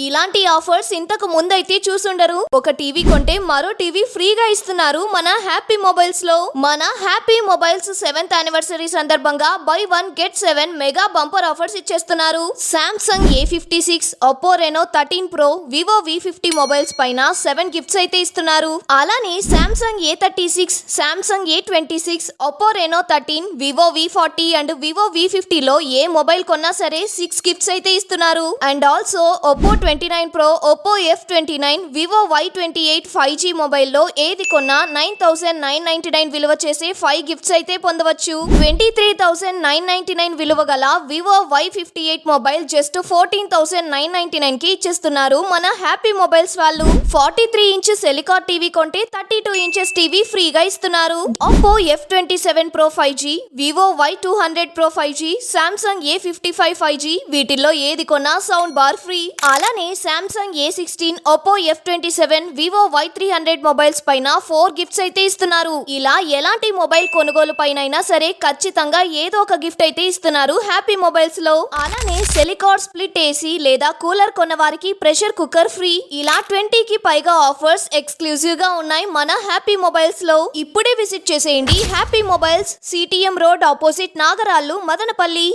ఇలాంటి ఆఫర్స్ ఇంతకు ముందైతే చూసుండరు. ఒక టీవీ కొంటే మరో టీవీ ఫ్రీగా ఇస్తున్నారు మన హ్యాపీ మొబైల్స్ లో. మన హ్యాపీ మొబైల్స్ 7th యానివర్సరీ సందర్భంగా buy 1 get 7 mega bumper offers ఇచ్చేస్తున్నారు. Samsung A56, Oppo Reno 13 pro, Vivo V50 mobiles పైన 7 గిఫ్ట్స్ అయితే ఇస్తున్నారు. అలానే Samsung A36, Samsung A26, Oppo Reno 13, Vivo V40 and Vivo V50 లో ఏ mobile కొన్నా సరే 6 గిఫ్ట్స్ అయితే ఇస్తున్నారు. And also Oppo 29 pro, Oppo F29, Vivo Y28 5G మొబైల్లో ఏది కొన్నా 9,999 విలువ చేసే 5 గిఫ్ట్స్ అయితే పొందవచ్చు. 23,999 విలువ గల వివో Y58 మొబైల్ జస్ట్ 14,999 కి ఇచ్చేస్తున్నారు మన హ్యాపీ మొబైల్స్ వాళ్ళు. 43 ఇంచ్ సెలికార్ టీవీ కొంటే 32 ఇంచెస్ టీవీ ఫ్రీగా ఇస్తున్నారు. Oppo F27 pro 5G, Vivo Y200 pro 5G, Samsung A55 5G వీటిల్లో ఏది కొన్నా సౌండ్ బార్ ఫ్రీ. అలానే Samsung A16, Oppo F27, Vivo Y300 mobiles పైన 4 గిఫ్ట్స్ అయితే ఇస్తున్నారు. ఇలా ఎలాంటి మొబైల్ కొనుగోలు పైన సరే ఖచ్చితంగా ఏదో ఒక గిఫ్ట్ అయితే ఇస్తున్నారు హ్యాపీ మొబైల్స్ లో. అలానే సెలికార్ స్ప్లిట్ ఏసీ లేదా కూలర్ కొన్న వారికి ప్రెషర్ కుక్కర్ ఫ్రీ. ఇలా 20కి పైగా ఆఫర్స్ ఎక్స్క్లూజివ్ గా ఉన్నాయి మన హ్యాపీ మొబైల్స్ లో. ఇప్పుడే విజిట్ చేసేయండి happy mobiles, CTM road opposite Nagaralu, Madanapalle.